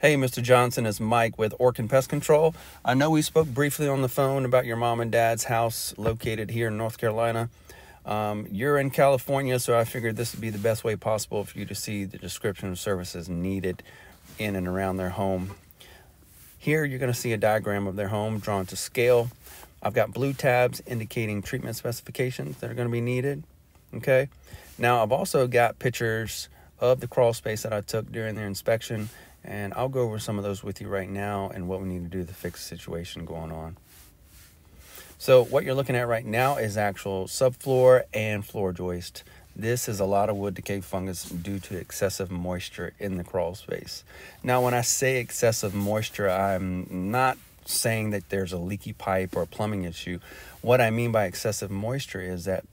Hey, Mr. Johnson, it's Mike with Orkin Pest Control. I know we spoke briefly on the phone about your mom and dad's house located here in North Carolina. You're in California, so I figured this would be the best way possible for you to see the description of services needed in and around their home. Here, you're going to see a diagram of their home drawn to scale. I've got blue tabs indicating treatment specifications that are going to be needed. Okay. Now, I've also got pictures of the crawl space that I took during their inspection, and I'll go over some of those with you right now and what we need to do to fix the situation going on. So what you're looking at right now is actual subfloor and floor joist. This is a lot of wood decay fungus due to excessive moisture in the crawl space. Now, when I say excessive moisture, I'm not saying that there's a leaky pipe or a plumbing issue. What I mean by excessive moisture is that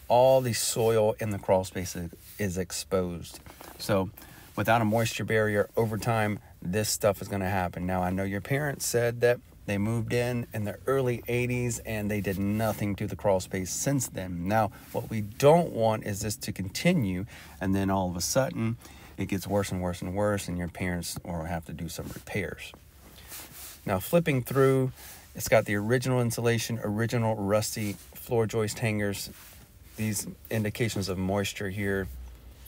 all the soil in the crawl space is exposed. So without a moisture barrier, over time, this stuff is going to happen. Now, I know your parents said that they moved in the early 80s and they did nothing to the crawl space since then. Now, what we don't want is this to continue, and then all of a sudden, it gets worse and worse and worse, and your parents will have to do some repairs. Now, flipping through, it's got the original insulation, original rusty floor joist hangers. These indications of moisture here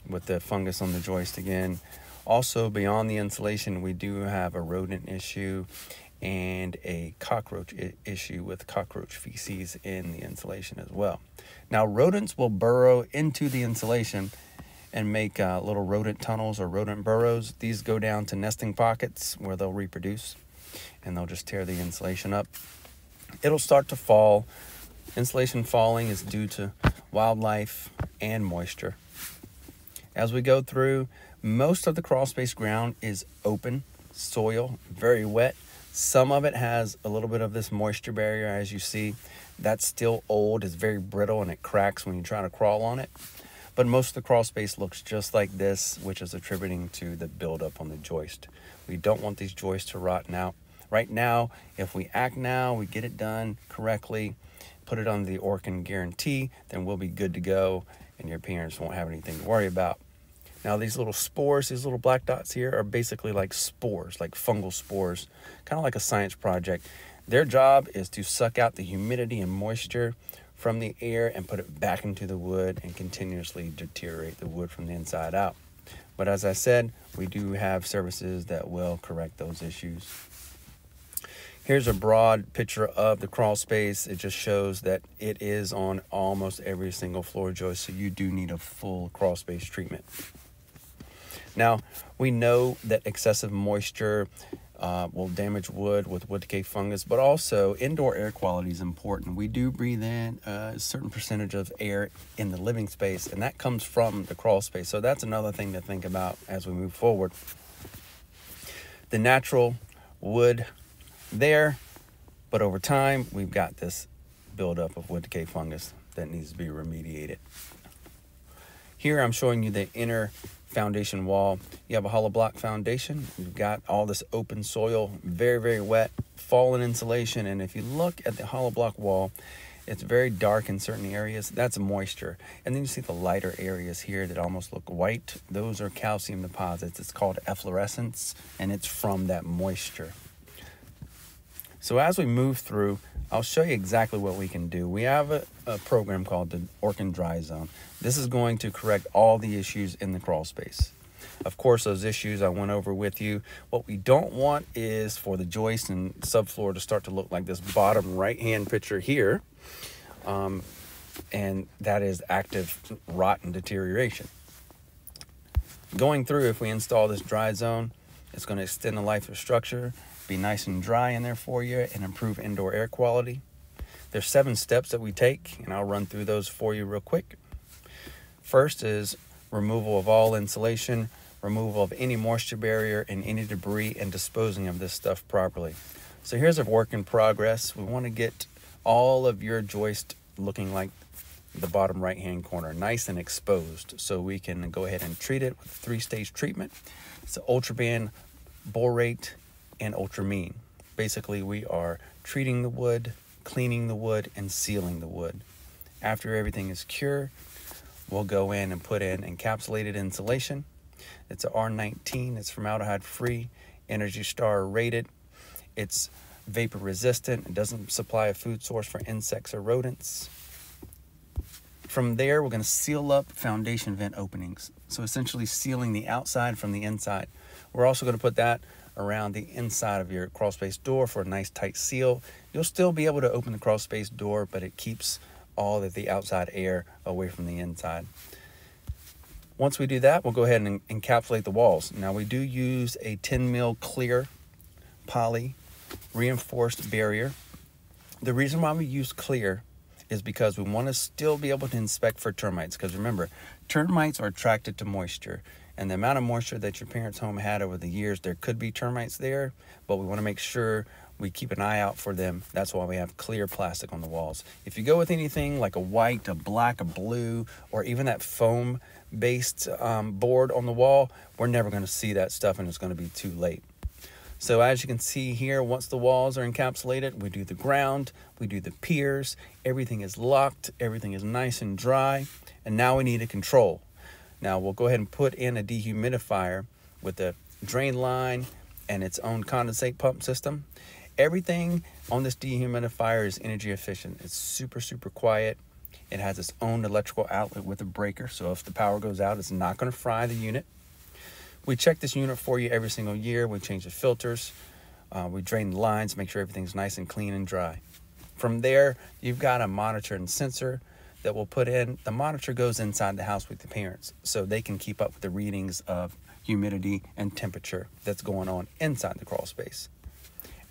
with the fungus on the joist again. Also, beyond the insulation, we do have a rodent issue and a cockroach issue with cockroach feces in the insulation as well. Now, rodents will burrow into the insulation and make little rodent tunnels or rodent burrows. These go down to nesting pockets where they'll reproduce, and they'll just tear the insulation up. It'll start to fall. Insulation falling is due to wildlife and moisture. As we go through, most of the crawl space ground is open soil, very wet. Some of it has a little bit of this moisture barrier, as you see. That's still old, it's very brittle, and it cracks when you try to crawl on it. But most of the crawl space looks just like this, which is attributing to the buildup on the joist. We don't want these joists to rot out. Right now, if we act now, we get it done correctly, put it on the Orkin guarantee, then we'll be good to go, and your parents won't have anything to worry about. Now, these little spores, these little black dots here are basically like spores, like fungal spores, kind of like a science project. Their job is to suck out the humidity and moisture from the air and put it back into the wood and continuously deteriorate the wood from the inside out. But as I said, we do have services that will correct those issues. Here's a broad picture of the crawl space. It just shows that it is on almost every single floor joist, so you do need a full crawl space treatment. Now, we know that excessive moisture will damage wood with wood decay fungus, but also indoor air quality is important. We do breathe in a certain percentage of air in the living space, and that comes from the crawl space. So that's another thing to think about as we move forward. The natural wood there, but over time, we've got this buildup of wood decay fungus that needs to be remediated. Here, I'm showing you the inner foundation wall. You have a hollow block foundation. You've got all this open soil, very, very wet, fallen insulation. And if you look at the hollow block wall, it's very dark in certain areas. That's moisture. And then you see the lighter areas here that almost look white. Those are calcium deposits. It's called efflorescence, and it's from that moisture. So as we move through, I'll show you exactly what we can do. We have a program called the Orkin Dry Zone. This is going to correct all the issues in the crawl space. Of course, those issues I went over with you. What we don't want is for the joist and subfloor to start to look like this bottom right-hand picture here. And that is active rot and deterioration. Going through, if we install this dry zone, it's going to extend the life of structure, be nice and dry in there for you, and improve indoor air quality. There's 7 steps that we take, and I'll run through those for you real quick. First is removal of all insulation, removal of any moisture barrier and any debris, and disposing of this stuff properly. So here's a work in progress. We want to get all of your joist looking like the bottom right-hand corner, nice and exposed, so we can go ahead and treat it with 3-stage treatment. It's Ultraban, Borate, and Ultramine. Basically, we are treating the wood, cleaning the wood, and sealing the wood. After everything is cured, we'll go in and put in encapsulated insulation. It's a R19, it's formaldehyde free, Energy Star rated. It's vapor resistant. It doesn't supply a food source for insects or rodents. From there, we're going to seal up foundation vent openings. So essentially sealing the outside from the inside. We're also going to put that around the inside of your crawl space door for a nice tight seal. You'll still be able to open the crawl space door, but it keeps all of the outside air away from the inside. Once we do that, we'll go ahead and encapsulate the walls. Now we do use a 10 mil clear poly reinforced barrier. The reason why we use clear is because we want to still be able to inspect for termites, because remember, termites are attracted to moisture, and the amount of moisture that your parents' home had over the years, there could be termites there, but we want to make sure we keep an eye out for them. That's why we have clear plastic on the walls. If you go with anything like a white, a black, a blue, or even that foam based board on the wall, we're never going to see that stuff, and it's going to be too late. So as you can see here, once the walls are encapsulated, we do the ground, we do the piers, everything is locked, everything is nice and dry, and now we need a control. Now we'll go ahead and put in a dehumidifier with a drain line and its own condensate pump system. Everything on this dehumidifier is energy efficient. It's super, super quiet. It has its own electrical outlet with a breaker, so if the power goes out, it's not going to fry the unit. We check this unit for you every single year. We change the filters. We drain the lines, make sure everything's nice and clean and dry. From there, you've got a monitor and sensor that we'll put in. The monitor goes inside the house with the parents so they can keep up with the readings of humidity and temperature that's going on inside the crawl space.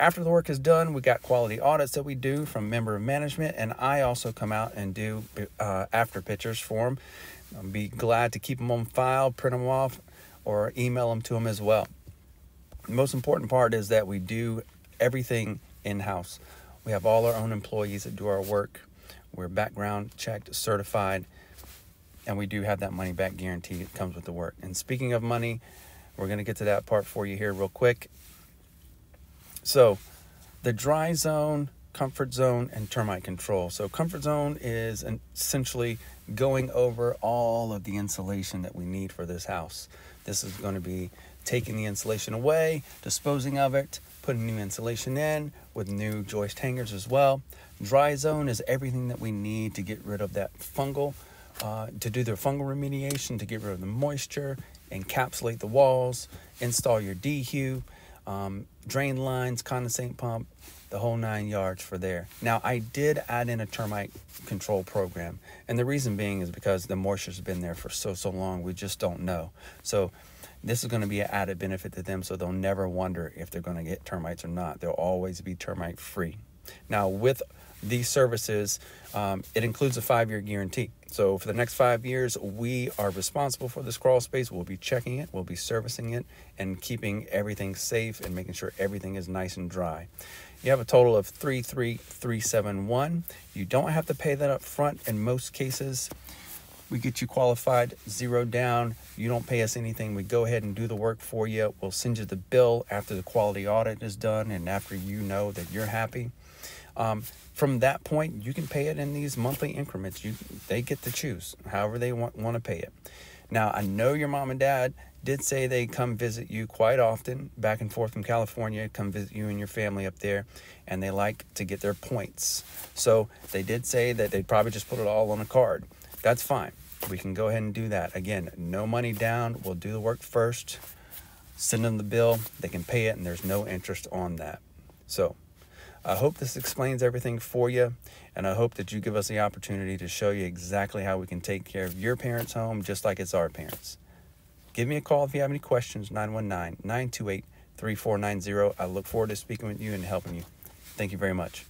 After the work is done, we got quality audits that we do from member of management, and I also come out and do after pictures for them. I'll be glad to keep them on file, print them off, or email them to them as well. The most important part is that we do everything in-house. We have all our own employees that do our work. We're background checked, certified, and we do have that money back guarantee that comes with the work. And speaking of money, we're going to get to that part for you here real quick. So the dry zone, comfort zone, and termite control. So comfort zone is essentially going over all of the insulation that we need for this house. This is going to be taking the insulation away, disposing of it, putting new insulation in with new joist hangers as well. Dry zone is everything that we need to get rid of that fungal, to do the fungal remediation, to get rid of the moisture, encapsulate the walls, install your dehu, drain lines, condensate pump, the whole 9 yards for there. Now, I did add in a termite control program, and the reason being is because the moisture's been there for so long, we just don't know. So this is going to be an added benefit to them, so they'll never wonder if they're going to get termites or not. They'll always be termite free. Now, with these services, it includes a 5-year guarantee. So for the next 5 years, we are responsible for this crawl space. We'll be checking it, we'll be servicing it, and keeping everything safe and making sure everything is nice and dry. You have a total of $33,371. You don't have to pay that up front in most cases. We get you qualified, 0 down. You don't pay us anything. We go ahead and do the work for you. We'll send you the bill after the quality audit is done and after you know that you're happy. From that point, you can pay it in these monthly increments. They get to choose however they want to pay it. Now, I know your mom and dad did say they come visit you quite often, back and forth from California, come visit you and your family up there, and they like to get their points. So they did say that they'd probably just put it all on a card. That's fine. We can go ahead and do that. Again, no money down. We'll do the work first, send them the bill, they can pay it, and there's no interest on that. So I hope this explains everything for you, and I hope that you give us the opportunity to show you exactly how we can take care of your parents' home just like it's our parents. Give me a call if you have any questions, 919-928-3490. I look forward to speaking with you and helping you. Thank you very much.